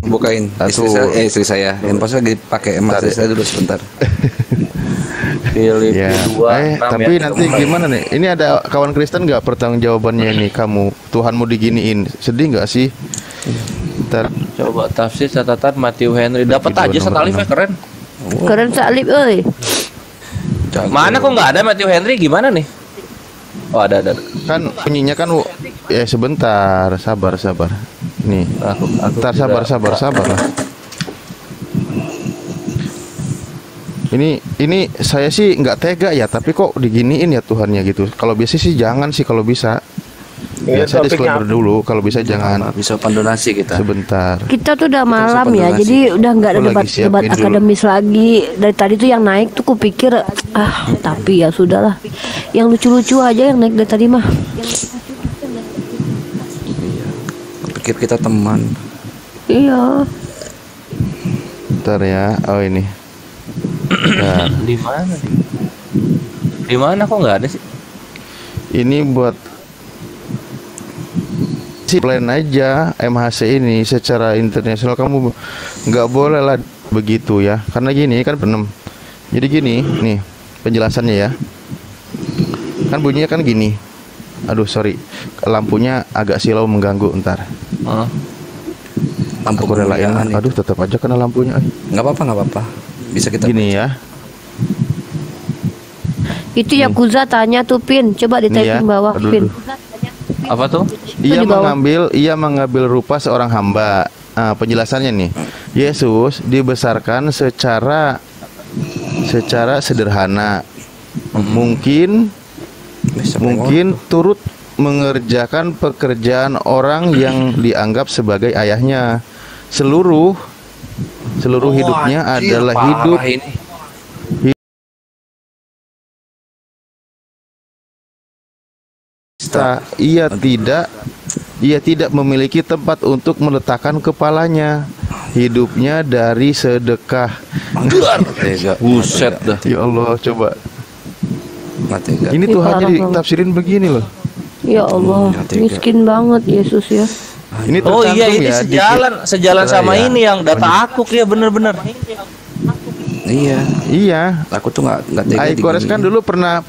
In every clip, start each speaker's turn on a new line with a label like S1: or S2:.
S1: bukain istri saya. Handphone saya lagi pakai istri saya dulu sebentar.
S2: Filipi
S3: Ya.
S2: 2, 6
S3: Tapi
S2: ya.
S3: nanti gimana nih? Ini ada kawan Kristen nggak pertanggung jawabannya nih kamu? Tuhanmu diginiin, sedih nggak sih? Ntar
S2: Coba tafsir catatan Matthew Henry. Dapat
S3: Filipi
S2: aja
S3: 2 nomor
S2: salib
S3: 6.
S2: keren.
S4: Keren salib euy.
S2: Mana kok nggak ada Matthew Henry gimana nih? Oh ada.
S3: Kan bunyinya kan ya sebentar, sabar. Nih,
S2: Aku
S3: ntar
S2: tidak-
S3: sabar lah. Ini saya sih nggak tega ya, tapi kok diginiin ya Tuhannya gitu. Kalau biasa sih jangan sih kalau bisa.
S5: Iya,
S3: Ya, saya
S5: topiknya
S3: disclaimer dulu, kalau bisa jangan.
S1: Bisa donasi kita.
S3: Sebentar.
S4: Kita tuh udah malam ya,
S1: donasi.
S4: jadi udah nggak ada
S3: Aku lagi
S4: debat
S3: siapin dulu.
S4: akademis lagi. Dari tadi tuh yang naik tuh kupikir tapi ya sudahlah. Yang lucu-lucu aja yang naik dari tadi mah.
S1: Pikir kita teman.
S4: Iya.
S3: Bentar ya. Oh ini. Bentar.
S2: Di mana nih? Di mana kok nggak ada sih?
S3: Ini buat si plan aja MHC ini secara internasional kamu nggak boleh lah begitu ya, karena gini kan penem. Jadi gini nih penjelasannya ya, kan bunyinya kan gini. Aduh sorry, lampunya agak silau mengganggu, ntar
S1: Lampu
S3: aku relain.
S1: kemuliaan
S3: Aduh tetap aja kena lampunya.
S1: Nggak apa-apa. Bisa kita
S3: Gini ya,
S4: Itu Yakuza tanya tuh Pin, coba di
S3: Nih ya.
S4: typing bawah
S3: Aduh,
S4: Pin.
S2: Apa tuh?
S3: ia
S4: di bawah.
S3: mengambil rupa seorang hamba. Penjelasannya nih, Yesus dibesarkan secara sederhana, mungkin turut mengerjakan pekerjaan orang yang dianggap sebagai ayahnya. Seluruh hidupnya adalah hidup Ia tidak memiliki tempat untuk meletakkan kepalanya. Hidupnya dari sedekah.
S1: tega.
S2: Buset dah.
S3: Ya Allah, coba.
S1: Nggak tega.
S3: Ini
S4: Ih,
S3: Tuhannya
S4: parah banget.
S3: ditafsirin begini loh.
S4: Ya Allah,
S1: Tega.
S4: miskin banget Yesus ya.
S3: Ini
S2: Oh iya
S3: tercantum
S2: ini
S3: ya,
S2: sejalan sama
S3: Ya.
S2: ini yang data aku ya bener-bener.
S1: Iya.
S3: Iya.
S1: Aku tuh nggak tega.
S3: Aikores kan dulu pernah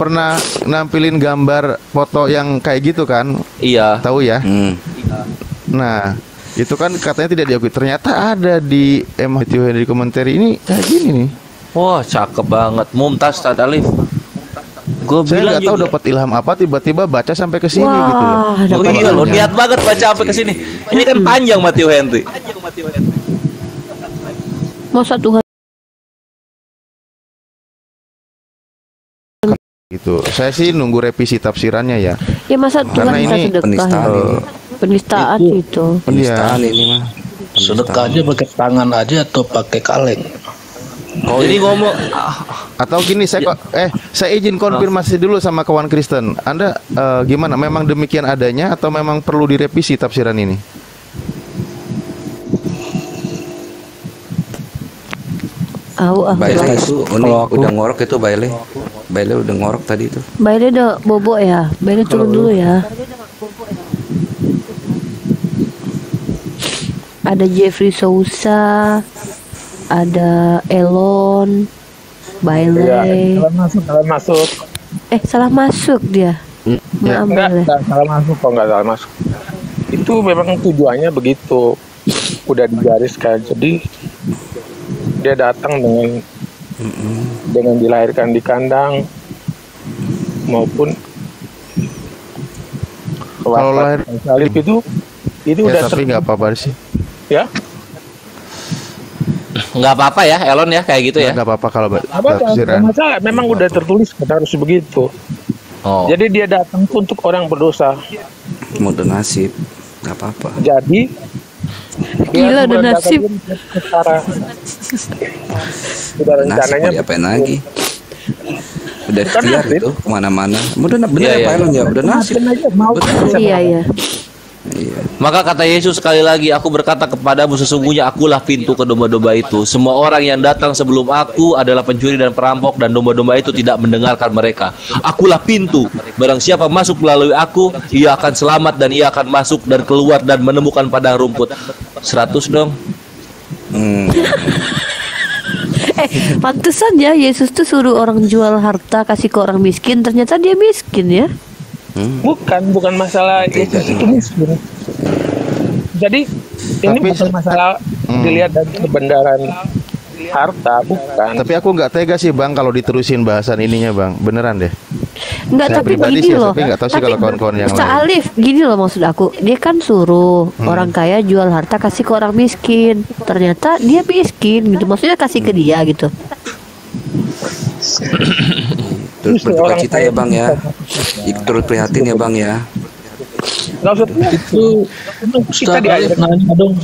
S3: nampilin gambar foto yang kayak gitu kan?
S2: Iya.
S3: Tahu ya? Nah, itu kan katanya tidak diakui. Ternyata ada di Matthew Henry Commentary ini kayak gini nih.
S2: Wah cakep banget. Mumtaz Tad Alif. Gue
S3: Saya
S2: bilang
S3: nggak tahu
S2: juga.
S3: dapat ilham apa tiba-tiba baca sampai ke sini gitu loh.
S4: Wah,
S2: Oh
S4: dapat
S2: iya lo
S3: ilhamnya.
S2: niat banget baca sampai ke sini. Ini kan panjang Matthew Henry.
S4: masa Tuhan
S3: Gitu. Saya sih nunggu revisi tafsirannya ya.
S4: ya masa Tuhan
S3: Karena
S4: minta
S3: ini
S4: sedekah
S1: penistaan
S4: ya?
S1: ini.
S4: Penistaan
S5: Itu.
S4: itu.
S1: Penistaan ini mah.
S5: Sedekah aja pakai tangan aja atau pakai kaleng.
S2: Oh jadi ngomong
S3: Atau gini saya izin konfirmasi dulu sama kawan Kristen. Anda gimana? Memang demikian adanya atau memang perlu direvisi tafsiran ini?
S1: Baile itu udah ngorok itu Baile. Baile udah ngorok tadi itu.
S4: Baile udah bobo ya. Baile turun dulu ya. Ada Jeffrey Sousa, ada Elon, Baile.
S5: Salah masuk.
S4: Salah masuk dia. Maaf Baile.
S5: Enggak salah masuk kok, enggak salah masuk. Itu memang tujuannya begitu. Udah digariskan. Jadi dia datang dengan dilahirkan di kandang maupun
S3: Kalau lahir
S5: salib itu
S3: ya,
S5: udah
S3: tapi nggak apa-apa sih.
S5: ya.
S2: nggak apa-apa ya Elon ya kayak gitu ya.
S3: Nggak apa-apa kalau
S5: Apa
S3: tafsiran.
S5: masalah? Memang udah tertulis harus begitu.
S2: Oh.
S5: Jadi dia datang tuh untuk orang berdosa.
S1: Mau donasi. Nggak apa-apa.
S5: Jadi
S4: Gila, ada nasib.
S5: Secara udah
S1: Nasi mau
S5: rencananya
S1: diapain lagi? Udah
S5: Bukan
S1: ikhtiar
S5: nasib.
S1: itu kemana-mana. Bener
S2: Iya,
S1: ya
S2: iya.
S1: Pak Elon ya. Udah nasib.
S5: mau
S4: Iya ya.
S1: Iya.
S2: Maka kata Yesus sekali lagi, aku berkata kepadamu sesungguhnya akulah pintu ke domba-domba itu. Semua orang yang datang sebelum aku adalah pencuri dan perampok dan domba-domba itu tidak mendengarkan mereka. Akulah pintu. Barang siapa masuk melalui aku, ia akan selamat dan ia akan masuk dan keluar dan menemukan padang rumput. 100 dong.
S4: Pantesan ya Yesus tuh suruh orang jual harta kasih ke orang miskin, ternyata dia miskin ya.
S5: Bukan masalah Yesus itu miskin. Jadi ini
S3: Tapi-
S5: bukan masalah dilihat dari kebenaran harta, bukan.
S3: Tapi aku nggak tega sih bang kalau diterusin bahasan ininya bang, beneran deh.
S4: Enggak,
S3: Saya
S4: tapi
S3: pribadi
S4: begini
S3: sih,
S4: loh.
S3: tapi nggak tahu sih kalau kawan-kawan yang
S4: Ustaz
S3: lain.
S4: Alif, gini loh maksud aku. Dia kan suruh orang kaya jual harta kasih ke orang miskin. Ternyata dia miskin gitu. Maksudnya kasih ke dia gitu.
S1: Terus berduka cita ya bang ya. Turut prihatin ya bang ya.
S5: Nggak usah
S6: Itu
S5: kita
S6: Ustaz Alif
S5: diajarkan.
S6: nanya dong.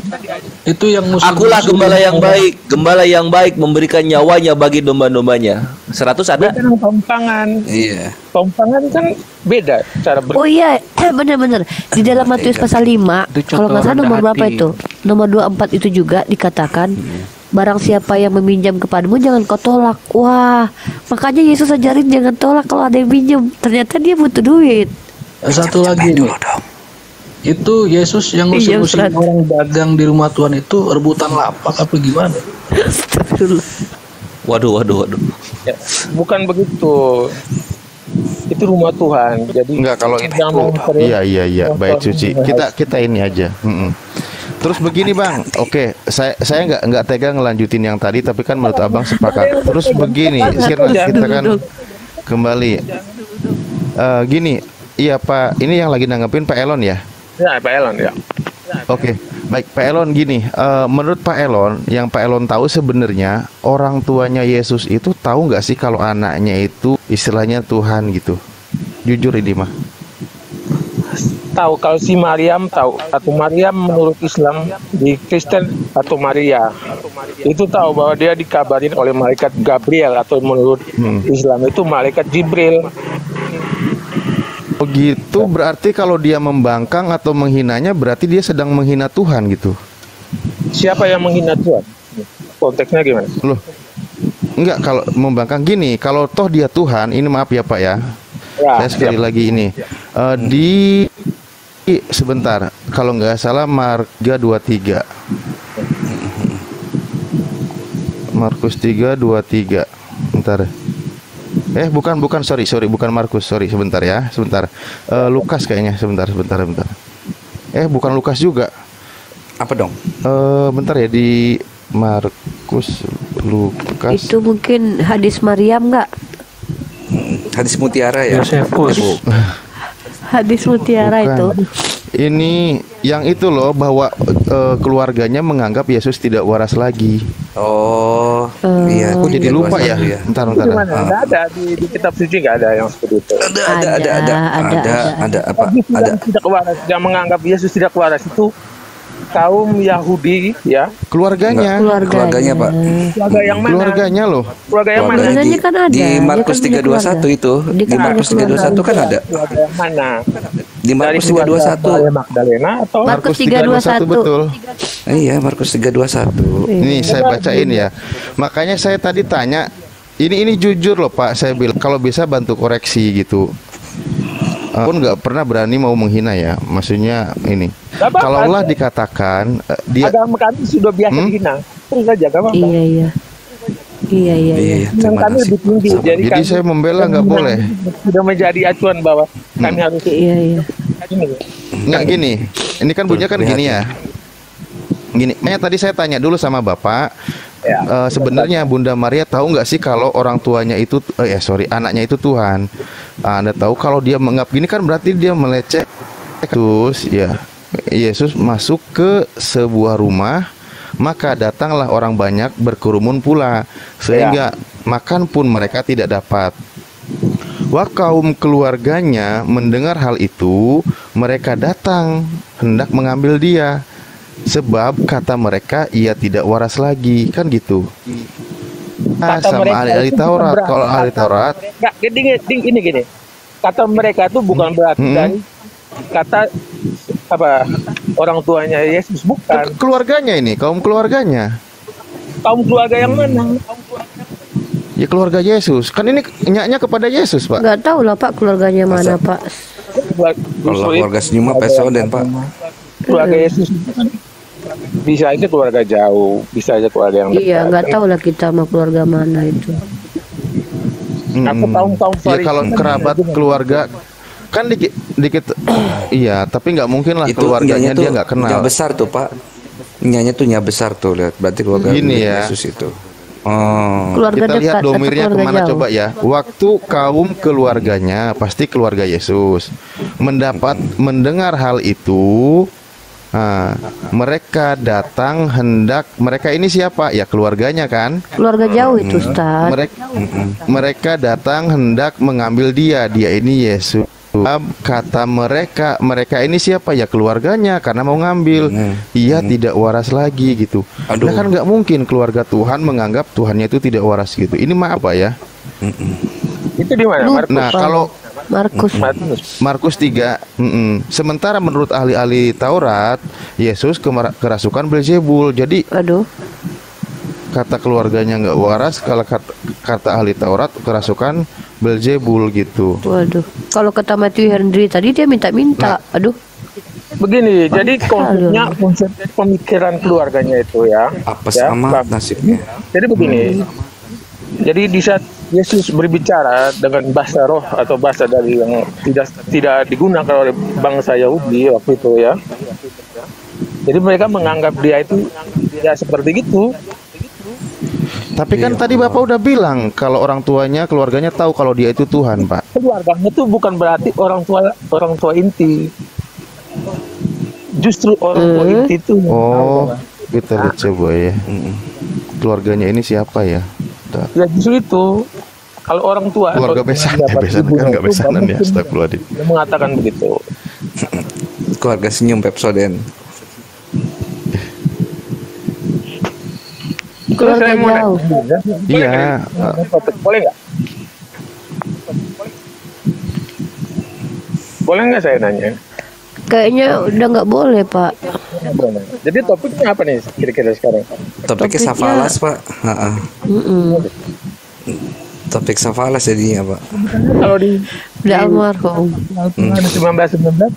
S6: Itu yang musuh.
S2: Akulah gembala yang baik. Gembala yang baik memberikan nyawanya bagi domba-dombanya. 100 ada?
S5: Bukan peumpangan.
S1: Iya.
S5: Peumpangan kan beda cara
S4: Oh iya, benar-benar. Di dalam Matius pasal 5,
S7: Itu
S4: kalau nggak salah
S7: contoh
S4: nomor
S7: rendah
S4: berapa
S7: hati.
S4: itu? Nomor 24 itu juga dikatakan barang siapa yang meminjam kepadamu jangan kau tolak. Wah, makanya Yesus ajarin jangan tolak kalau ada yang pinjam. Ternyata dia butuh duit.
S6: Satu lagi nih. Itu Yesus yang
S4: Iya,
S6: ngusir-ngusir
S4: Ustaz.
S6: orang dagang di rumah Tuhan itu rebutan lapak apa gimana?
S4: Astagfirullah.
S2: Waduh.
S5: Ya, bukan begitu. Itu rumah Tuhan. Jadi
S3: Enggak kalau ini
S5: jangan sering-
S3: iya bait suci. Kita ini aja. Terus begini bang, oke, saya nggak tega ngelanjutin yang tadi, tapi kan menurut abang sepakat. Terus begini, Sirnas, kita kan kembali. Gini, iya Pak, ini yang lagi nanggepin Pak Elon ya.
S5: Ya, Pak Elon ya.
S3: Oke, baik Pak Elon gini, menurut Pak Elon, yang Pak Elon tahu sebenarnya orang tuanya Yesus itu tahu nggak sih kalau anaknya itu istilahnya Tuhan gitu? Jujur ini mah.
S5: Tahu kalau si Maryam tahu, atau Maryam menurut Islam di Kristen atau Maria itu tahu bahwa dia dikabarin oleh malaikat Gabriel, atau menurut Islam itu malaikat Jibril.
S3: Begitu berarti kalau dia membangkang atau menghinanya berarti dia sedang menghina Tuhan gitu.
S5: Siapa yang menghina Tuhan? Konteksnya gimana?
S3: Loh. Enggak, kalau membangkang gini, kalau toh dia Tuhan, ini maaf ya Pak ya.
S5: Ya,
S3: Saya sekali lagi ini sebentar, kalau nggak salah Marga 23. Markus 3:23. Bentar. Bukan, sorry, bukan Markus, sorry, sebentar ya, sebentar. Lukas kayaknya, sebentar. Bukan Lukas juga.
S1: Apa dong?
S3: Bentar ya, di Markus, Lukas.
S4: Itu mungkin hadis Maryam nggak?
S1: Hadis mutiara ya.
S7: Yosefus.
S4: Hadis mutiara
S3: Bukan.
S4: itu.
S3: Ini yang itu loh, bahwa keluarganya menganggap Yesus tidak waras lagi.
S1: Oh, iya.
S3: Aku jadi lupa ya.
S1: Iya.
S3: Bentar.
S5: Gimana? Nggak ada di kitab suci, nggak ada yang seperti itu.
S1: Ada apa?
S5: Yesus
S1: Ada.
S5: yang tidak waras, yang menganggap Yesus tidak waras itu kaum Yahudi ya.
S3: Keluarganya.
S1: Keluarganya, Pak.
S5: Keluarga yang mana?
S3: Keluarganya loh.
S5: Keluarga yang mana?
S4: Keluarganya kan ada.
S1: Di
S4: Dia
S1: Markus
S4: kan punya
S1: 3:21 itu.
S4: Dia
S1: Di
S4: kan ada
S1: Markus
S4: keluarga.
S1: 3:21 kan ada.
S5: Keluarga yang mana?
S1: Di Markus
S5: Dari keluarga
S1: 3:21.
S5: Maria Magdalena atau
S4: Markus
S3: 3:21 betul.
S1: Iya, Markus 3:21.
S3: Ini saya bacain ya. Makanya saya tadi tanya, ini jujur loh Pak, saya bilang kalau bisa bantu koreksi gitu. Pun nggak pernah berani mau menghina ya, maksudnya ini.
S5: Nggak apa-apa.
S3: Kalaulah dikatakan dia
S5: agama kami sudah biasa dihina. Terus aja gak apa-apa.
S4: Iya.
S1: Iya,
S5: Yang
S1: terima
S5: kami
S1: kasih.
S5: lebih tinggi.
S3: Jadi
S5: kami
S3: saya membela nggak boleh.
S5: sudah menjadi acuan bahwa kami harus
S4: Iya.
S5: ini.
S3: Nggak gini. Ini kan bunyinya kan gini ya. Gini, tadi saya tanya dulu sama Bapak.
S5: Ya.
S3: Sebenarnya Bunda Maria tahu nggak sih kalau orang tuanya itu, anaknya itu Tuhan. Anda tahu kalau dia menganggap gini kan berarti dia meleceh. Terus ya, Yesus masuk ke sebuah rumah, maka datanglah orang banyak berkerumun pula, sehingga makan pun mereka tidak dapat. Wah, kaum keluarganya mendengar hal itu, mereka datang hendak mengambil dia, sebab kata mereka ia tidak waras lagi, kan gitu.
S5: Kata
S3: Sama
S5: mereka
S3: ahli
S5: itu
S3: Taurat,
S5: bukan
S3: kalau ahli
S5: berarti-
S3: Taurat,
S5: Nggak, gini. Kata mereka itu bukan berarti dari kata apa orang tuanya Yesus, bukan.
S3: keluarganya ini, kaum keluarganya.
S5: Kaum keluarga yang mana?
S3: Ya keluarga Yesus. Kan ini nyaknya kepada Yesus, Pak.
S4: Nggak tahu lah Pak keluarganya mana Pak.
S1: Kalau keluarga senyum mah pesoden, Pak.
S5: Keluarga Yesus itu kan bisa aja keluarga jauh, bisa aja keluarga yang dekat.
S4: Iya, nggak tahu lah kita sama keluarga mana itu.
S5: Aku tahun-tahun
S3: Ya kalau kerabat keluarga kan dikit iya, tapi nggak mungkin lah
S1: Itu
S3: keluarganya
S1: nyanya
S3: dia
S1: tuh
S3: nggak kenal.
S1: nya besar tuh Pak. Nyanya tuh nya besar tuh, lihat. Berarti keluarga
S3: Gini ya.
S1: Yesus itu. Oh.
S4: Keluarga
S3: Kita lihat
S4: dekat atau
S3: domirnya
S4: keluarga
S3: kemana
S4: jauh?
S3: coba ya. Waktu kaum keluarganya pasti keluarga Yesus mendengar hal itu. Nah, mereka datang hendak, mereka ini siapa? Ya keluarganya kan.
S4: Keluarga jauh itu, Ustaz.
S3: Mereka datang hendak mengambil dia ini Yesus. Kata mereka ini siapa? Ya keluarganya, karena mau ngambil. Ia tidak waras lagi gitu.
S1: Aduh.
S3: Nah kan nggak mungkin keluarga Tuhan menganggap Tuhannya itu tidak waras gitu. Ini mah apa ya?
S5: itu di mana?
S4: Lu-
S5: Markus.
S3: Nah kalau
S4: Markus.
S3: Markus 3, sementara menurut ahli-ahli Taurat, Yesus kerasukan Beelzebul. Jadi
S4: Aduh,
S3: kata keluarganya nggak waras, kalau kata ahli Taurat kerasukan Beelzebul gitu.
S4: waduh. Kalau kata Matthew Henry tadi dia minta-minta. Aduh,
S5: Begini, jadi konsep pemikiran keluarganya itu ya.
S1: Apa
S5: ya,
S1: sama
S5: Bang.
S1: nasibnya?
S5: Jadi begini. Jadi di saat Yesus berbicara dengan bahasa roh atau bahasa dari yang tidak digunakan oleh bangsa Yahudi waktu itu ya. Jadi mereka menganggap dia itu ya seperti itu.
S3: Tapi kan tadi Bapak udah bilang kalau orang tuanya, keluarganya tahu kalau dia itu Tuhan, Pak.
S5: Keluarganya itu bukan berarti orang tua inti. Justru orang tua inti itu.
S3: Oh, kita lihat coba ya. Keluarganya ini siapa ya?
S5: Ya justru itu. Kalau orang tua
S3: Keluarga
S5: atau
S3: besan,
S5: dapat
S3: besan
S5: ibu
S3: kan nggak
S5: itu,
S3: besanan ya,
S5: mungkin
S3: astagfirullahaladzim.
S5: dia mengatakan begitu.
S1: Keluarga senyum Pepsoden.
S4: keluarga
S5: Saya mau
S4: jauh.
S5: nanya,
S3: Iya.
S5: boleh nggak? Boleh nggak saya nanya?
S4: Kayaknya udah nggak boleh, Pak.
S5: Boleh. Jadi topiknya apa nih kira-kira sekarang?
S1: Topiknya safalas Pak. Ha-ha. Topik safalas jadinya Pak.
S5: Kalau di
S4: Udah almarhum.
S5: Al-Quran 19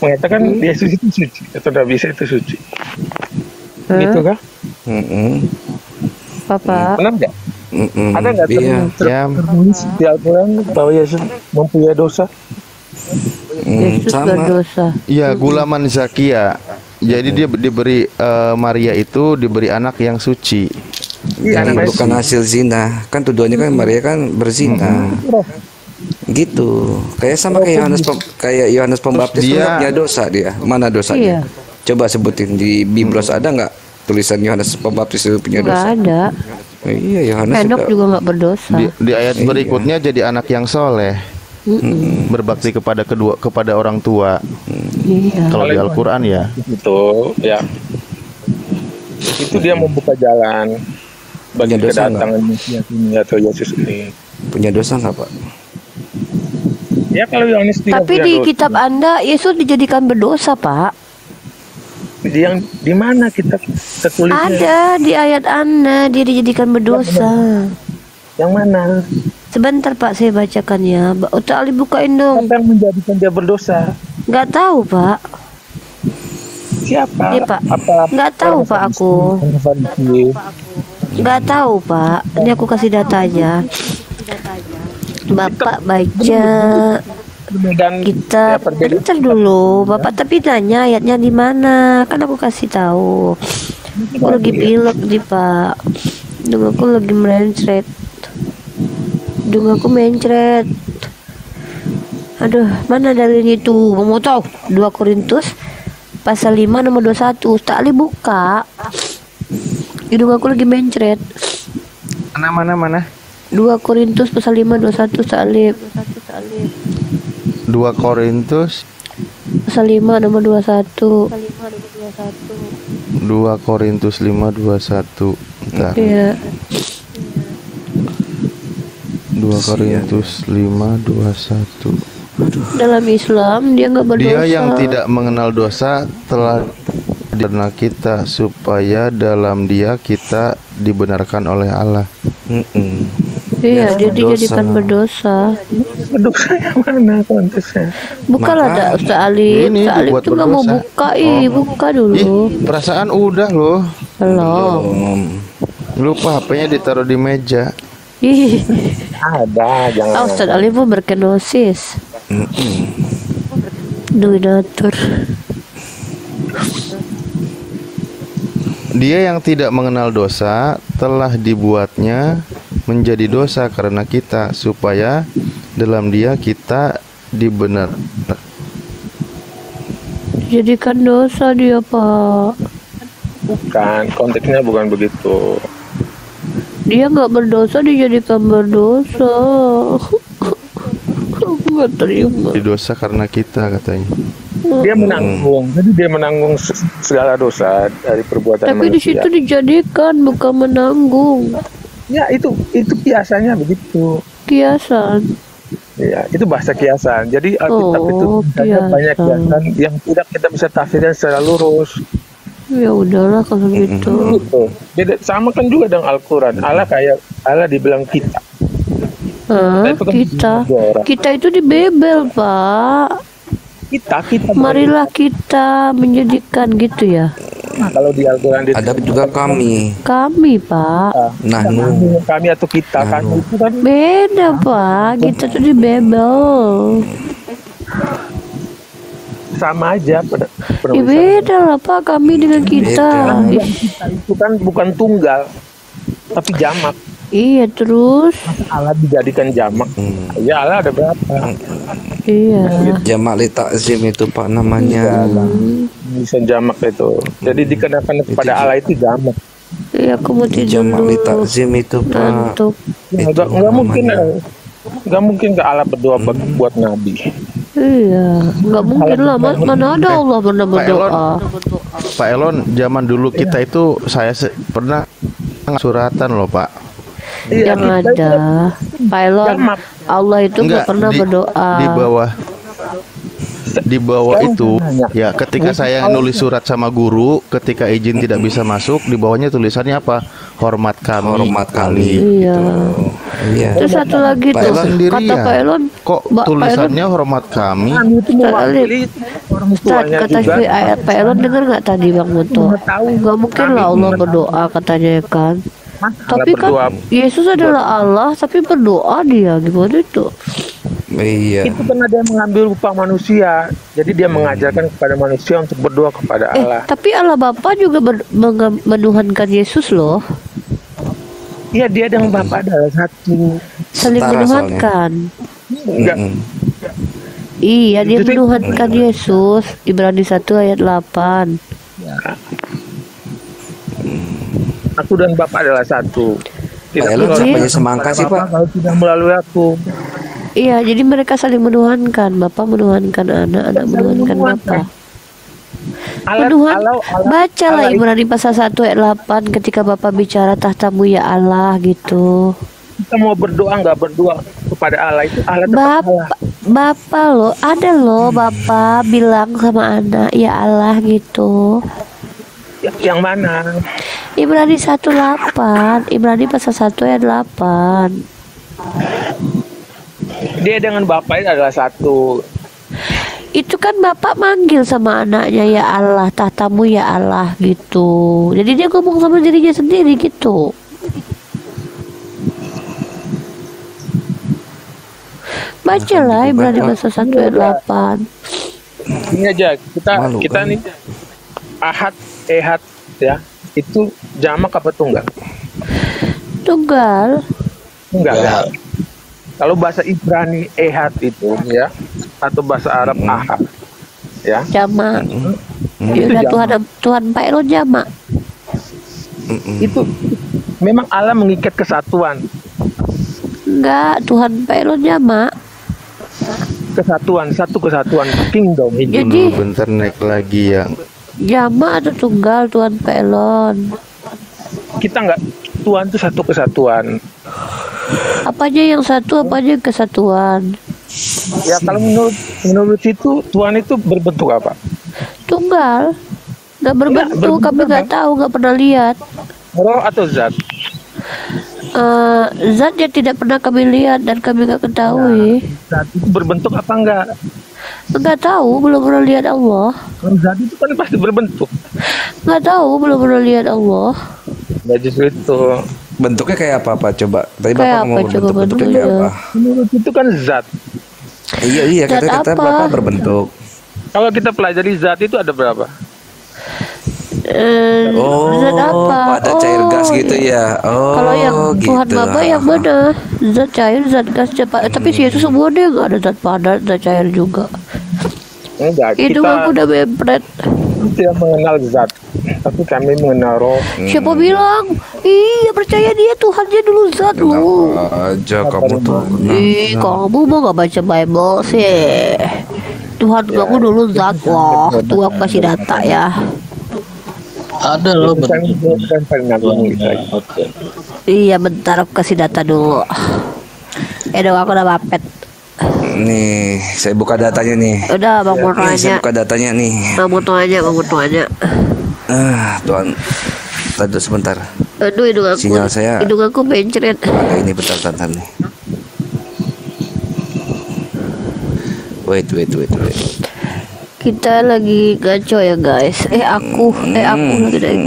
S5: mengatakan Yesus itu suci atau Nabi Isa itu suci. Gitu kah?
S4: Papa.
S5: Benar nggak? Ada nggak
S1: Iya.
S3: Ya,
S5: tertulis di Al-Quran bahwa Yesus mempunyai dosa?
S4: Yesus
S1: sama.
S4: berdosa.
S3: ya gulaman Zakia. Jadi dia diberi Maria itu diberi anak yang suci.
S5: Iya,
S1: Yang bukan hasil zina. Kan tuduhannya kan Maria kan berzina. Gitu. Kayak sama kayak Yohanes Pembaptis tuh
S3: Dia-
S1: nggak punya dosa dia. Mana
S4: Iya.
S1: dosanya? Coba sebutin di Biblos ada nggak tulisan Yohanes Pembaptis itu punya
S4: Nggak
S1: dosa?
S4: ada.
S1: Iya, Yohanes
S4: Henok juga nggak berdosa.
S3: Di ayat berikutnya jadi anak yang soleh, berbakti kepada orang tua.
S4: Iya.
S3: Kalau di Al-Quran ya.
S5: Itu ya. Itu dia membuka jalan bagi
S1: Punya dosa
S5: kedatangan Mesias ini atau Yesus ini.
S1: punya dosa nggak Pak?
S5: Ya kalau Yohanes tidak
S4: Tapi
S5: punya
S4: di
S5: dosa,
S4: kitab Anda Yesus dijadikan berdosa, Pak.
S5: yang di mana kita tertulisnya?
S4: Ada di ayat Anda dia dijadikan berdosa.
S5: Yang mana?
S4: Sebentar Pak, saya bacakan ya. Ustaz Ali bukain dong.
S5: Siapa yang menjadikan dia berdosa?
S4: Nggak tahu Pak.
S5: Siapa?
S4: Iya, Pak.
S5: Apa?
S4: Nggak tahu Pak aku. Nggak tahu Pak. Ini aku kasih datanya. Bapak baca
S5: Dan
S4: kita bentar dulu Bapak, tapi tanya ayatnya di mana, kan aku kasih tahu. Aku lagi pilek nih Pak, dung aku lagi merencret, dung aku mencret. Aduh, mana dalilnya itu? Mau tahu? 2 Korintus pasal 5 nomor 21. Tak Ali buka. Hidung aku lagi mencret.
S3: Mana?
S4: 2 Korintus pasal 5 21 salib.
S3: 2 Korintus
S4: Pasal 5 nomor 21.
S3: 2 Korintus 5:21. Bentar.
S4: Iya.
S3: 2 Korintus 5:21.
S4: Dalam Islam dia nggak berdosa.
S3: Dia yang tidak mengenal dosa telah karena kita, supaya dalam dia kita dibenarkan oleh Allah.
S4: Iya, dia
S1: berdosa.
S4: dijadikan berdosa.
S5: Berdosa yang mana konteksnya?
S4: Bukalah ada
S1: Makanya.
S4: Ustaz Alif.
S3: Ini
S4: Ustaz Alif
S3: dibuat
S4: tuh nggak mau
S3: berdosa.
S4: buka, buka dulu.
S3: Ih, perasaan udah loh.
S4: Belum.
S3: Lupa HP-nya ditaruh di meja.
S4: Ih,
S5: Ada, jangan.
S4: Ustaz Alif pun berkenosis. Donatur.
S3: Dia yang tidak mengenal dosa telah dibuatnya menjadi dosa karena kita, supaya dalam dia kita dibenar.
S4: Jadikan dosa dia, Pak.
S5: Bukan, konteksnya bukan begitu.
S4: Dia nggak berdosa dijadikan berdosa. Aku nggak terima.
S3: Di dosa karena kita katanya.
S5: Dia menanggung, jadi dia menanggung segala dosa dari perbuatan
S4: Tapi di
S5: manusia.
S4: situ dijadikan bukan menanggung.
S5: Ya itu biasanya begitu.
S4: Kiasan.
S5: Ya, itu bahasa kiasan. Jadi Alkitab itu
S4: Oh,
S5: sebenarnya banyak
S4: kiasan.
S5: kiasan yang tidak kita bisa tafsirkan secara lurus.
S4: Ya udahlah kalau gitu.
S5: Gitu. Beda sama kan juga dengan Al-Qur'an. Allah dibilang kita.
S4: Hah,
S5: Itu kan
S4: kita.
S5: dua orang.
S4: Kita itu dibebel, Pak.
S5: Kita
S4: Marilah kita menjadikan gitu ya.
S5: Nah, kalau di Al-Qur'an
S1: Ada juga kami.
S4: Kami, Pak.
S1: Nahnu.
S5: kami atau kita kan itu kan
S4: Beda, Pak. Kita tuh dibebel.
S5: sama aja pada
S4: Ya beda lah, Pak. Kami dengan kita.
S1: Beda.
S4: Ih,
S5: itu kan bukan tunggal tapi jamak.
S4: iya, terus.
S5: Allah dijadikan jamak. Ya Allah ada berapa?
S4: Iya.
S1: Jamak li takzim itu Pak namanya.
S5: Bisa jamak itu. Jadi dikenakan kepada Allah itu jamak.
S4: Iya, aku mau tidur
S1: Jamak li
S4: dulu.
S1: takzim itu Pak.
S4: Ngantuk.
S5: Enggak mungkin. Enggak mungkin ke Allah berdoa buat nabi.
S4: Iya, nggak mungkin lah, Mas. Mana ada Allah pernah berdoa.
S3: Pak Elon, zaman dulu kita itu pernah suratan loh Pak.
S4: Yang ada, Pak Elon,
S5: Jamak.
S4: Allah itu nggak pernah berdoa.
S3: Di bawah itu ya, ketika saya nulis surat sama guru, ketika izin tidak bisa masuk, di bawahnya tulisannya apa? Hormat kami.
S1: Hormat kami.
S4: Iya.
S1: Iya.
S4: Terus satu lagi
S1: Pak
S4: tuh,
S1: Elon
S3: Sendiri
S4: kata
S3: ya?
S4: Pak Elon,
S3: Kok
S4: Pak
S3: tulisannya hormat kami?
S5: Kami itu mewakili orang
S4: Ustaz,
S5: tuanya
S4: kata
S5: juga.
S4: si ayat Pak Elon dengar nggak tadi Bang Muto? Nggak mungkin lah Allah berdoa katanya kan. Tapi kan
S5: berdoa.
S4: Yesus adalah Allah, tapi berdoa dia gimana itu?
S1: Iya.
S5: Itu kan ada yang mengambil rupa manusia. Jadi dia mengajarkan kepada manusia untuk berdoa kepada Allah.
S4: Tapi Allah Bapa juga menuhankan Yesus loh,
S5: Iya, dia dengan Bapa adalah satu.
S4: saling
S1: Setara
S4: menuhankan.
S5: Enggak.
S4: Iya, dia
S5: Jadi-
S4: menuhankan Yesus. Ibrani 1 ayat 8.
S5: Aku dan Bapa adalah satu.
S1: Pak Elon
S5: melalui-
S1: siapanya semangka sih Pak?
S5: Kalau tidak melalui aku.
S4: Iya, jadi mereka saling menuhankan. Bapa menuhankan anak, anak menuhankan Bapa. Menuhan. Bacalah Ibrani pasal 1 ayat 8 ketika Bapa bicara tahtamu ya Allah gitu.
S5: Kita mau berdoa nggak berdoa kepada Allah itu Allah tetap Allah.
S4: Bapa loh, ada loh Bapa bilang sama anak ya Allah gitu.
S5: Yang mana?
S4: Ibrani 1:8, Ibrani pasal 1 ayat 8.
S5: Dia dengan Bapa itu adalah satu.
S4: Itu kan bapak manggil sama anaknya ya Allah, tahtamu ya Allah gitu. Jadi dia ngomong sama dirinya sendiri gitu. Bacalah Ibrani pasal 1 ayat 8.
S5: Ini aja
S1: Malu,
S5: kita
S1: kan?
S5: nih ahad ehad ya itu jamak apa tunggal?
S4: Tunggal.
S5: Enggak ya. Kalau bahasa Ibrani ehad itu ya atau bahasa Arab ahad ya
S4: Jamak. Ya udah Tuhan Pak Elon jamak.
S5: itu memang Allah mengikat kesatuan
S4: Enggak, Tuhan Pak Elon jamak.
S5: satu kesatuan kingdom.
S4: Jadi
S3: Dulu bentar naik lagi ya.
S4: jamak atau tunggal Tuhan Pak Elon?
S5: Kita nggak Tuhan itu satu kesatuan.
S4: Apa aja yang satu, apa aja yang kesatuan?
S5: Ya kalau menurut situ Tuhan itu berbentuk apa?
S4: Tunggal. Nggak berbentuk,
S5: berbentuk
S4: kami nggak tahu, nggak pernah lihat.
S5: Roh atau zat?
S4: Zat yang tidak pernah kami lihat dan kami nggak ketahui.
S5: Zat itu berbentuk apa enggak?
S4: Nggak tahu, belum pernah lihat Allah.
S5: Kalau zat itu kan pasti berbentuk.
S4: Nggak tahu, belum pernah lihat Allah.
S5: Ya justru itu.
S1: Bentuknya kayak apa Pak? Coba. Tadi
S4: Kayak
S1: Bapak
S4: apa?
S1: ngomong
S4: Coba
S1: bentuknya kayak
S4: bentuknya.
S1: apa?
S5: Menurut itu kan zat.
S1: Iya,
S4: Zat
S1: kata
S4: apa?
S1: Bapak berbentuk.
S5: Kalau kita pelajari zat itu ada berapa?
S4: Zat apa?
S1: Ada cair gas gitu ya. Oh,
S4: Kalau yang Tuhan
S1: gitu.
S4: Bapak yang mana? Zat cair, zat gas, cepat. Tapi sih itu semua deh nggak ada zat padat, zat cair juga.
S5: Enggak,
S4: Hidung
S5: kita
S4: aku udah bempret.
S5: tidak mengenal zat, tapi kami mengenal roh.
S4: Siapa bilang? Iya percaya dia Tuhannya dulu zat lu.
S1: Aja kamu tuh.
S4: Ih, kamu mau nggak baca Bible sih? Tuhan kamu dulu zat loh. Tuh aku kasih data ya.
S6: Ada loh
S5: Bukan peringatan kita.
S6: Oke.
S4: Iya bentar aku kasih data dulu. Dong aku udah mapet.
S1: Nih, saya buka datanya nih.
S4: Udah bang mau
S1: Nih, saya
S4: tanya.
S1: buka datanya nih.
S4: Bang mau tanya.
S1: Tuhan. Tadi sebentar.
S4: Aduh
S1: Sinyal saya-
S4: hidung aku mencret.
S1: Ada ini bentar nih. Wait.
S4: Kita lagi ngaco ya guys. Aku lagi dari.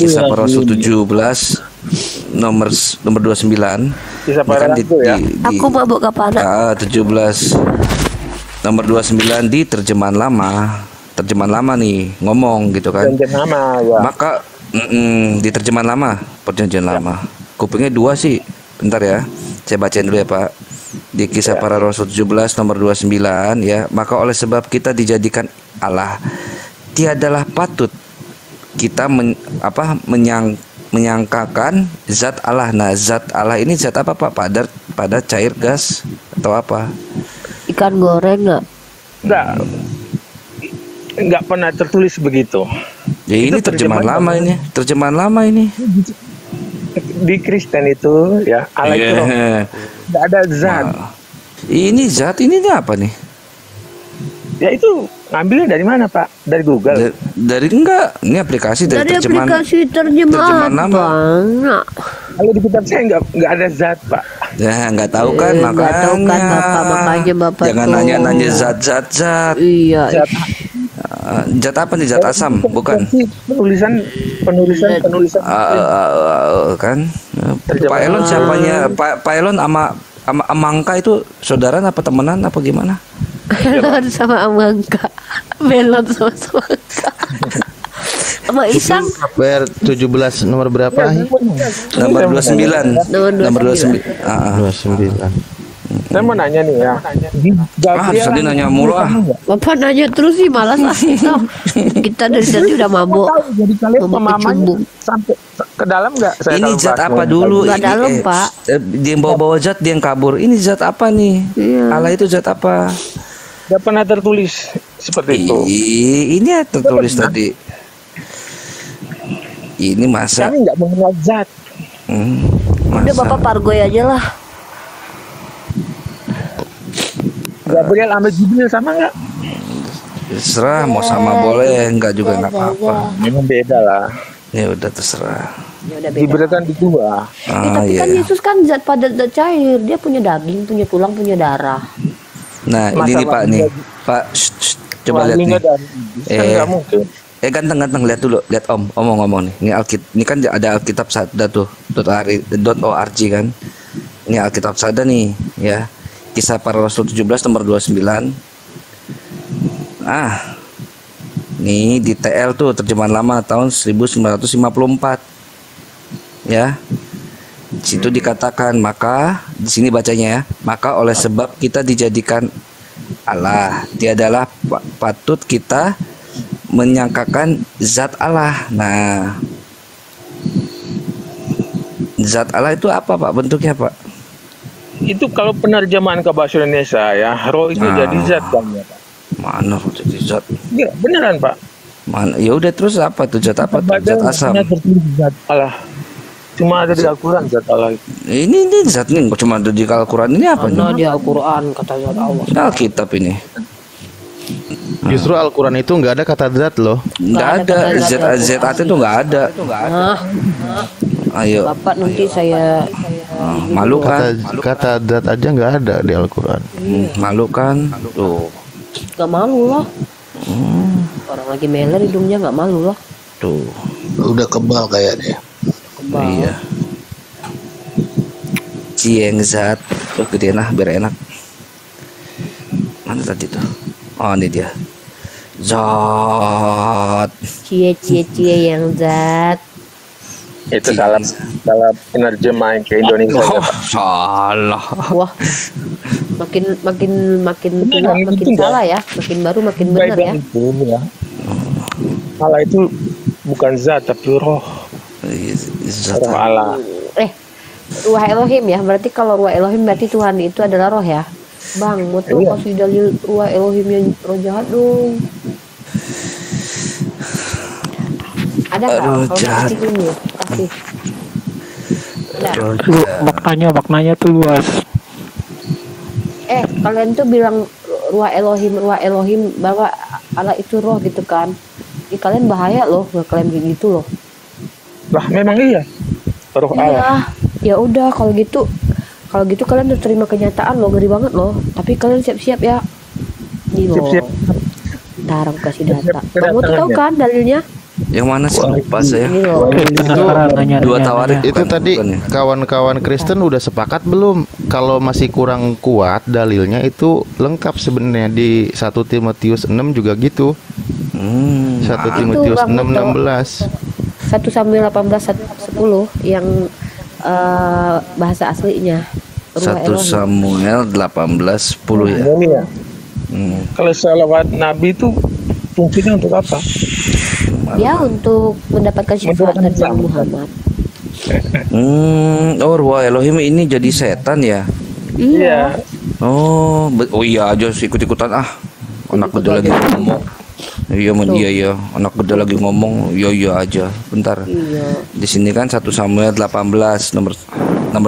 S1: Kisah para Rasul 17 nomor 29.
S5: Kisah
S1: Ini
S5: para
S1: kan
S5: rasul ya.
S4: Aku mabuk kapan?
S1: 17 nomor 29 di terjemahan lama nih ngomong gitu kan.
S5: Perjanjian lama ya.
S1: Maka di terjemahan lama, perjanjian lama. Kupingnya 2 sih. Bentar ya. Saya bacain dulu ya, Pak. Di Kisah Para Rasul 17 nomor 29 ya. Maka oleh sebab kita dijadikan Allah, tiadalah patut kita menyangkakan zat Allah. Nah, zat Allah ini zat apa, Pak? Pada cair, gas atau apa?
S4: Ikan goreng nggak?
S5: Enggak pernah tertulis begitu.
S1: Ya ini terjemahan lama ini.
S5: Di Kristen itu ya Allah itu roh. Enggak ada zat.
S1: Nah, ini zat ini apa nih?
S5: Ya itu ngambilnya dari mana, Pak? Dari Google.
S1: Dari enggak, ini aplikasi dari terjemahan.
S4: aplikasi terjemahan
S1: lama.
S4: Bang.
S5: Kalau di kitab saya enggak ada zat, Pak.
S1: Ya nggak tahu kan,
S4: Nggak tahu kan, Bapak, makanya Bapak
S1: jangan
S4: tuh.
S1: nanya zat.
S4: Iya.
S5: Zat
S1: Zat apa nih? Zat asam, bukan?
S5: penulisan
S1: Kan? Pak
S5: Terjemahan.
S1: Elon siapanya? Pak Elon sama Amangka itu saudara apa temenan apa gimana?
S4: Melon sama Amangka. Melon sama Amangka. Sama Isang.
S3: PR 17 nomor berapa?
S1: Nomor 29.
S4: Nomor
S1: 29.
S3: 29.
S5: Saya mau nanya nih ya. Di Gabriel
S1: Tadi nanya mulu ah.
S4: Bapak nanya terus sih malas ah. Kita dari tadi udah mabuk.
S5: jadi kalian
S4: Mabuk
S5: pemahamannya
S4: kecubung.
S5: sampai ke dalam enggak?
S1: Ini zat apa dulu?
S4: Nggak
S1: Ini,
S4: dalam, Pak.
S1: Dia yang bawa zat, dia yang kabur. Ini zat apa nih?
S4: Iya.
S1: Allah itu zat apa?
S5: Enggak pernah tertulis seperti itu.
S1: Ini ya tertulis tadi. Ini masa
S5: Kami enggak mengenal zat.
S4: Udah Bapak pargoy aja lah.
S5: Gabriel sama Jibril sama enggak?
S1: terserah mau sama boleh, enggak juga enggak apa-apa.
S5: Memang beda lah.
S1: Ya udah terserah.
S4: Ya udah beda.
S5: Jibril kan di dua.
S4: Tapi kan Yesus kan zat padat zat cair. Dia punya daging, punya tulang, punya darah.
S1: Nah, ini nih Pak nih. Pak, coba lihat nih.
S5: Kan enggak mungkin.
S1: Ganteng lihat dulu, lihat Om ngomong nih. Ini kan ada Alkitab Sada tuh .org kan. Ini Alkitab Sada nih ya. Kisah Para Rasul 17 nomor 29. Nih di TL tuh terjemahan lama tahun 1954. Ya. Di situ dikatakan maka di sini bacanya ya. Maka oleh sebab kita dijadikan Allah, tiadalah patut kita menyangkakan zat Allah. Nah, zat Allah itu apa Pak? Bentuknya Pak?
S5: Itu kalau penerjemahan ke bahasa Indonesia ya, roh itu jadi zat kan ya, Pak.
S1: Mana roh jadi zat?
S5: Iya, beneran, Pak.
S1: Mana? Ya udah terus apa tuh zat apa? Tuh? Zat asam.
S5: Tertulis zat Allah. Cuma ada di Al-Quran zat Allah itu.
S1: Ini zat nih, kok cuma ada di Al-Quran ini apa nih?
S4: Di Al-Quran kata zat Allah.
S1: Alkitab ini.
S3: Justru Al-Quran itu nggak ada kata zat loh.
S1: Nggak ada. ZAT itu nggak ada. Ayo.
S4: Bapak nanti saya
S1: Malu kan?
S3: Kata zat aja nggak ada di Al-Quran.
S1: Malu kan? Tuh.
S4: nggak malu lah. Orang lagi meler hidungnya nggak malu lah.
S1: Tuh.
S6: Udah kebal kayaknya.
S4: Kebal.
S1: Iya. Cieng zat. Tuh gedein lah biar enak. Mana tadi tuh? Oh ini dia. Zat.
S4: Cie yang zat.
S5: Itu salah penerjemahan ke Indonesia.
S1: Oh, salah.
S4: Wah, makin tua makin salah ya, makin baru makin benar ya.
S5: Itu ya. Allah itu bukan zat tapi roh.
S1: Zat.
S5: Roh Allah.
S4: Ruah Elohim ya, berarti kalau ruah Elohim berarti Tuhan itu adalah roh ya. Bang, mau tuh
S5: Iya.
S4: kasih dalil ruah Elohim yang roh jahat dong. Ada nggak?
S1: Roh
S4: Kalau
S1: jahat.
S4: kasih ini, kasih. Ada.
S7: Maknanya tuh luas.
S4: Kalian tuh bilang ruah Elohim bahwa Allah itu roh gitu kan? Kalian bahaya loh ngeklaim kayak gitu loh.
S5: Lah memang iya. Roh Allah.
S4: Iya, ya udah kalau gitu kalian udah terima kenyataan loh, ngeri banget loh. Tapi kalian siap-siap ya. Nih loh.
S5: Siap-siap.
S4: Ntar aku kasih data.
S5: Siap-siap
S4: Kamu tuh tahu
S5: kedatangannya.
S4: kan dalilnya?
S1: Yang mana sih lupa saya?
S4: Ini loh.
S7: Penasaran nanya.
S1: Dua tawarik.
S3: Itu
S1: bukan-
S3: tadi
S1: bukan ya?
S3: kawan-kawan Kristen udah sepakat belum? Kalau masih kurang kuat dalilnya itu lengkap sebenarnya di 1 Timotius 6 juga gitu. 1 Timotius
S4: Bang,
S3: 6:16.
S4: 1 Samuel 18:10 yang bahasa aslinya. Ruah
S1: 1
S4: Elohim.
S1: Samuel 18:10 ya.
S5: Ini ya. Kalau salawat Nabi itu fungsinya untuk apa?
S4: Ya untuk mendapatkan syafaat dari Nabi Muhammad.
S1: Oh, ruah Elohim ini jadi setan ya?
S4: Iya.
S1: Oh, oh iya aja ikut-ikutan ah. Anak gede lagi ngomong. Iya, iya. Anak gede lagi ngomong. Iya aja. Bentar.
S4: Iya.
S1: Di sini kan 1 Samuel 18 nomor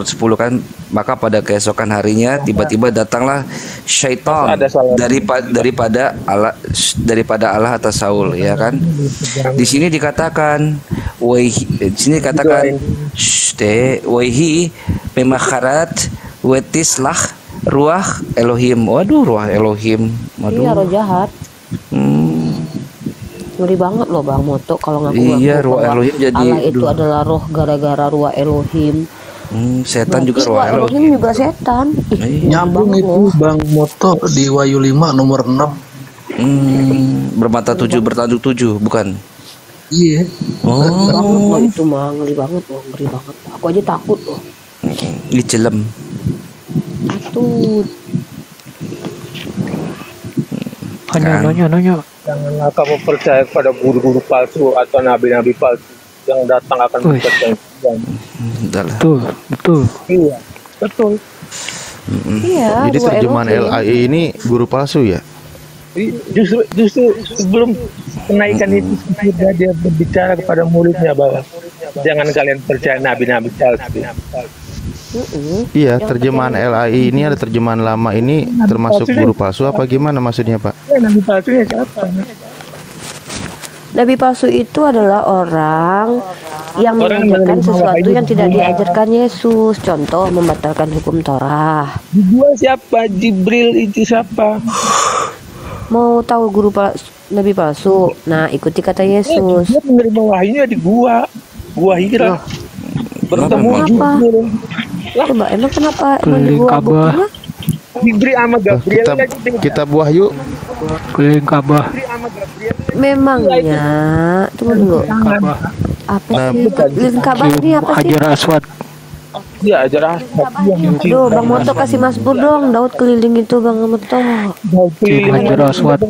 S1: 10 kan, maka pada keesokan harinya tiba-tiba datanglah syaitan daripada Allah atas Saul, ya kan? Di sini dikatakan waihi memakharat wetislah ruah Elohim. Waduh, ruah Elohim.
S4: Iya, roh jahat. Ngeri banget loh Bang Moto kalau ngaku-ngaku
S1: Iya, ruah
S4: bahwa
S1: Elohim jadi-
S4: Allah itu adalah roh gara-gara ruah Elohim.
S1: Setan juga
S4: Berarti
S1: ruah Elohim.
S4: Elohim juga setan. Ih,
S6: Nyambung
S4: banget
S6: itu
S4: loh.
S6: Bang Moto di Wahyu 5 nomor 6.
S1: Bermata 7 bertanduk 7 bukan?
S6: Iya.
S4: Ngeri banget loh itu mah, ngeri banget loh, ngeri banget. Aku aja takut loh.
S1: Dicelem.
S4: Takut.
S7: Nanya.
S5: Janganlah kamu percaya kepada guru-guru palsu atau nabi-nabi palsu yang datang akan
S7: Wih.
S5: membuat kalian.
S1: Udahlah.
S7: Betul.
S5: Iya, betul.
S4: Iya,
S3: Jadi
S4: ruah
S3: terjemahan
S4: Elohim.
S3: LAI ini guru palsu ya?
S5: Justru sebelum kenaikan itu dia berbicara kepada muridnya bahwa jangan kalian percaya nabi-nabi palsu.
S3: Iya, terjemahan LAI ini ada terjemahan lama ini termasuk guru palsu apa gimana maksudnya, Pak?
S5: Nabi palsunya siapa?
S4: Nabi palsu itu adalah orang yang
S5: Orang yang
S4: mengajarkan
S5: menerima
S4: sesuatu
S5: wahyu
S4: yang tidak
S5: dari Allah.
S4: diajarkan Yesus. Contoh membatalkan hukum Torah.
S5: Di gua siapa? Jibril itu siapa?
S4: Mau tahu Nabi palsu? Nah, ikuti kata Yesus.
S5: Dia menerima wahyunya di gua Hira.
S4: Loh.
S5: Bertemu
S4: Kenapa?
S5: Jibril.
S4: Coba emang kenapa emang di
S7: Keliling
S4: gua
S7: Ka'bah.
S4: buktinya?
S5: Jibril sama Gabriel
S3: Kita buah yuk.
S7: Keliling Ka'bah.
S4: Memangnya tunggu dulu. Apa
S3: Nah,
S4: sih keliling Ka'bah ini apa sih?
S7: Hajar Aswad.
S5: Dia ajar yang
S4: Aduh, Bang Moto kasih Mazmur dong. Daud keliling itu Bang Moto.
S7: Hajar Aswad.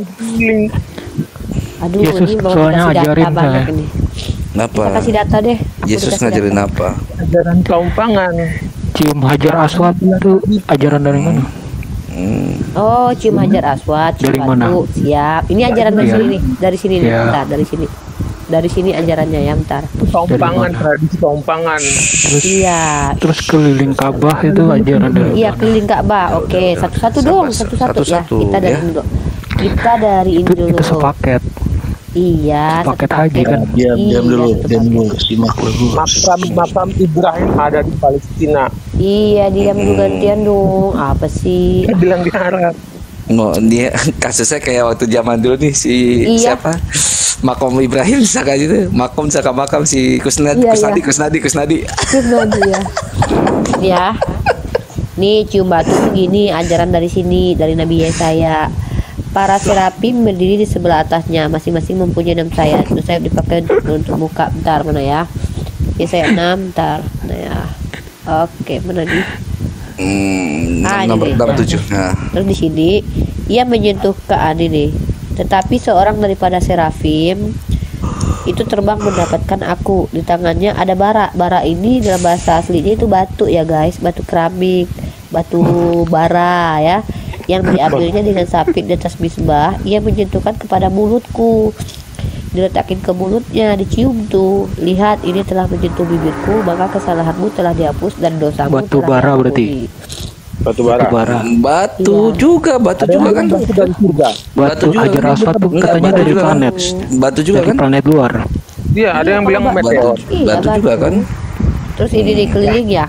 S4: Aduh,
S7: Yesus
S4: ini Bang Moto
S7: soalnya
S4: kasih data
S7: ajarin
S4: banyak
S7: saya.
S4: ini.
S1: Kenapa?
S4: Kita kasih data deh. Aku
S1: Yesus
S4: dikasih
S1: ngajarin
S4: data.
S1: apa?
S5: ajaran keumpangan.
S7: Cium Hajar Aswad itu ajaran dari mana?
S4: Oh, cium hajar aswad, cium
S7: Dari mana?
S4: batu. Siap. Ini ajaran dari
S7: Iya.
S4: sini nih. Dari sini nih.
S7: Iya.
S4: Bentar, dari sini. Dari sini ajarannya ya, bentar.
S5: Keumpangan, tradisi keumpangan.
S4: Iya.
S7: Terus keliling Ka'bah itu ajaran dari
S4: Iya, keliling Ka'bah. Oke, satu-satu dong, satu-satu ya.
S1: Satu-satu,
S4: Kita dari
S1: ya.
S4: ini dulu. Kita dari ini
S7: itu
S4: dulu.
S7: sepaket.
S4: Iya,
S7: Paket
S4: satu
S7: haji kan?
S4: Iya,
S2: Diam dulu,
S4: satu
S2: diam
S4: paket.
S2: dulu. Simak dulu.
S5: Makam Ibrahim ada di Palestina.
S4: Iya, diam dulu gantian dong. Apa sih?
S5: Dia bilang di Arab.
S1: Mau dia kasusnya kayak waktu zaman dulu nih si
S4: Iya.
S1: siapa? Makom Ibrahim saka gitu. Makom saka makam si Kusnadi,
S4: Iya,
S1: Kusnadi,
S4: iya.
S1: Kusnadi, Kusnadi.
S4: Cuma dia. Ya. Nih cium batu tuh gini ajaran dari sini dari Nabi Yesaya. Para serafim berdiri di sebelah atasnya, masing-masing mempunyai 6 sayap. Itu sayap dipakai untuk muka. Bentar mana ya? Yesaya 6, bentar. Nah ya. Oke, mana nih?
S1: Nomor
S4: ini deh.
S1: 67. Nah,
S4: Terus di sini ia menyentuh ke Ani nih. Tetapi seorang daripada serafim itu terbang mendapatkan aku. Di tangannya ada bara. Bara ini dalam bahasa aslinya itu batu ya guys, batu keramik, batu bara ya. Yang diambilnya dengan sapit di atas misbah. Ia menyentuhkan kepada mulutku. Diletakin ke mulutnya, dicium tuh. Lihat, ini telah menyentuh bibirku, maka kesalahanmu telah dihapus dan dosamu
S7: Batu
S4: telah
S7: bara berarti.
S4: diampuni.
S5: Batu bara.
S7: Bara.
S1: batu
S4: Iya.
S1: juga, batu juga kan?
S5: Batu dari surga.
S7: Batu
S1: juga
S7: Hajar
S1: kan?
S7: Aswad tuh
S1: Enggak,
S7: katanya
S1: batu
S7: dari
S1: juga kan?
S7: planet.
S1: Batu juga
S7: Dari
S1: kan?
S7: planet luar.
S5: Iya, ada yang bilang
S4: kalau
S5: meteor.
S4: Iya,
S1: Batu juga kan?
S4: Terus ini nih keliling ya.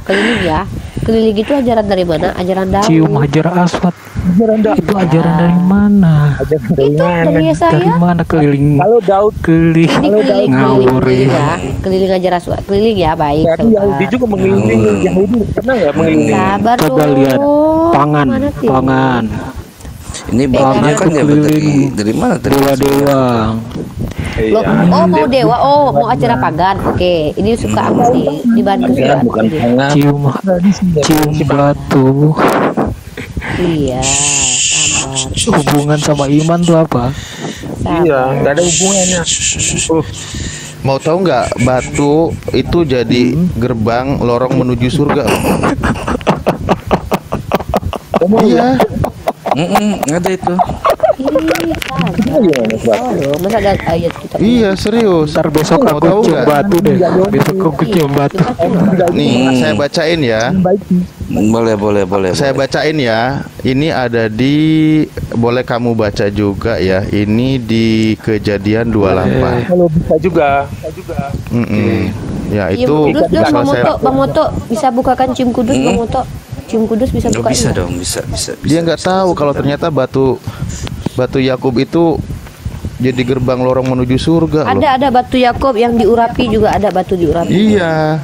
S4: Keliling itu ajaran dari mana? Ajaran
S7: Cium
S4: Daud.
S7: Hajar Aswad.
S5: Ajaran Daud.
S7: Itu ajaran dari mana?
S5: Ajaran dari
S4: Itu
S5: mana?
S4: dari
S7: Dari
S4: Yesaya.
S7: mana keliling?
S5: Kalau Daud
S7: Keliling.
S4: Ini keliling
S7: Ngawur
S4: ya. Keliling ajaran Aswad. Keliling ya, baik.
S5: dari
S4: sabar.
S5: Yahudi juga mengelilingi Yahudi. Pernah nggak mengelilingi?
S4: Sabar
S7: Coba
S4: dong.
S7: lihat pangan,
S4: Mana sih?
S7: pangan.
S1: Ini batunya kan ya dari mana tadi?
S7: Dewa-dewa.
S4: Loh, oh mau dewa, oh mau acara pagan. Oke, ini suka aku sih di Bandung suka.
S2: Bukan pangan.
S7: Cium batu.
S4: Iya, sabar.
S7: Hubungan sama iman tuh apa?
S5: Iya, nggak ada hubungannya.
S3: Mau tahu nggak batu itu jadi gerbang lorong menuju surga? Iya,
S1: Ada itu.
S4: Ih, sabar. Oh, masa ada ayat kita?
S3: iya serius.
S7: Ntar besok
S3: Mau
S7: aku
S3: tahu
S7: cium
S3: nggak?
S7: batu deh. Besok aku cium batu.
S3: Nih, saya bacain ya.
S1: Boleh.
S3: Saya bacain ya. Ini ada di, boleh kamu baca juga ya. Ini di Kejadian 28.
S5: Kalau bisa juga.
S3: Ya
S4: Iya,
S3: itu
S4: Kudus dong,
S3: kalau
S4: Bang
S3: saya
S4: Moto, Bang Moto bisa bukakan cium kudus, Bang Moto. Cium kudus bisa
S1: Oh,
S4: bukain.
S1: bisa
S4: nggak?
S1: dong, bisa.
S3: dia nggak tahu kalau ternyata batu Yakub itu jadi gerbang lorong menuju surga loh.
S4: Ada batu Yakob yang diurapi juga ada batu diurapi.
S3: Iya.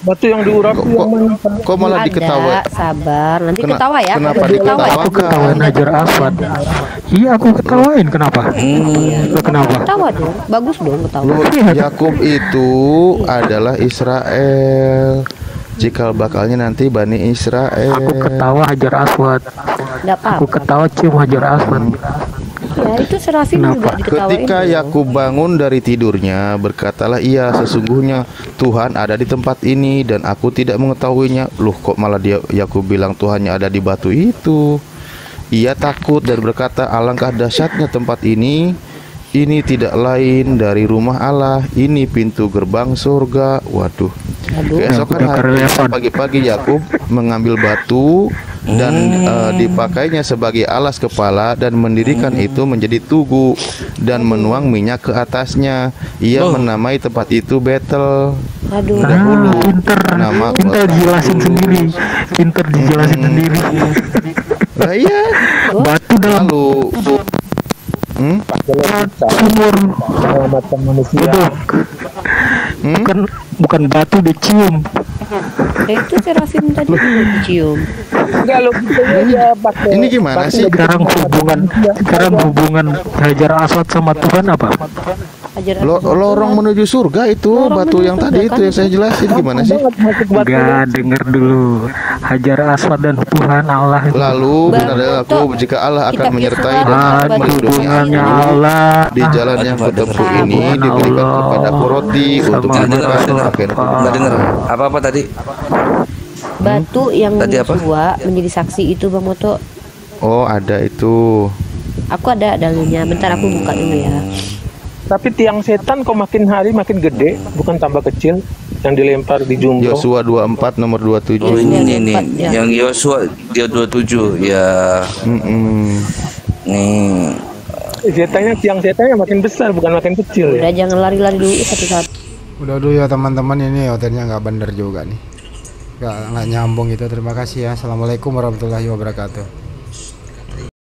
S5: Batu yang diurapi yang mana?
S3: Kok malah
S4: Ada,
S3: diketawa?
S4: sabar. Nanti
S3: Kena-
S4: ketawa ya.
S3: kenapa
S4: Nanti ketawa ya.
S3: diketawakan?
S7: Aku ketawain Hajar Aswad. Iya, aku ketawain. Kenapa? Lo kenapa?
S4: Ketawa dong. Bagus dong ketawa.
S3: Lu, Yakub itu adalah Israel. Cikal bakalnya nanti Bani Israel.
S7: Aku ketawa Hajar Aswad.
S4: Enggak
S7: Aku
S4: apa-apa.
S7: ketawa cium Hajar Aswad.
S4: Ya, itu serafim juga diketawain.
S3: Ketika
S4: dong.
S3: Yakub bangun dari tidurnya, berkatalah ia, sesungguhnya Tuhan ada di tempat ini dan aku tidak mengetahuinya. Loh, kok malah dia Yakub bilang Tuhannya ada di batu itu? Ia takut dan berkata, alangkah dahsyatnya tempat ini. Ini tidak lain dari rumah Allah. Ini pintu gerbang surga. Waduh. Keesokan hari pagi-pagi Yakub mengambil batu dan dipakainya sebagai alas kepala dan mendirikan itu menjadi tugu dan menuang minyak ke atasnya. Ia menamai tempat itu Betel.
S4: Aduh.
S3: Dahulu
S7: Pinter,
S3: nama
S7: pinter dijelasin sendiri. Pinter dijelasin sendiri.
S3: Lah iya.
S7: Batu dalam
S3: Lalu
S7: sumur.
S5: Menyelamatkan manusia.
S7: Bukan batu dicium.
S4: Itu serafim tadi dicium.
S5: Enggak logikanya dia pakai.
S3: ini gimana sih?
S7: Sekarang hubungan Hajar Aswad sama Tuhan apa?
S4: Ajaran
S3: Lorong menuju surga itu
S4: Lorong
S3: batu
S4: menuju
S3: yang
S4: surga
S3: tadi
S4: kan
S3: itu yang saya jelasin gimana sih?
S7: Enggak, denger dulu. Hajar Aswad dan Tuhan Allah itu.
S3: Lalu benar aku jika Allah akan
S4: Kitab
S3: menyertai
S4: Yesus
S3: dan
S4: Allah,
S3: melindungi
S7: hubungannya
S3: aku
S7: Allah
S3: di jalan yang kutempuh ini
S7: Tuhan
S3: diberikan
S7: Allah
S3: kepadaku roti untuk
S7: sama
S3: dimakan dan
S7: Rasul
S3: pakaianku.
S1: Nggak dengar apa-apa tadi.
S4: batu yang
S1: Tadi apa?
S4: dua menjadi saksi itu Bang Moto.
S3: Oh ada itu.
S4: Aku ada dalilnya. Bentar aku buka dulu ya.
S5: Tapi tiang setan kok makin hari makin gede, bukan tambah kecil yang dilempar di jumbo.
S3: Yosua 24 nomor 27.
S1: Oh ini
S4: Empat, ya.
S1: yang Yosua dia 27 ya.
S3: Mm-mm.
S1: Nih
S5: tiang setannya makin besar bukan makin kecil ya.
S4: Udah jangan lari-lari dulu satu-satu.
S8: Udah dulu ya teman-teman, ini hotelnya nggak bener juga nih. Nggak nyambung gitu. Terima kasih ya. Assalamualaikum warahmatullahi wabarakatuh.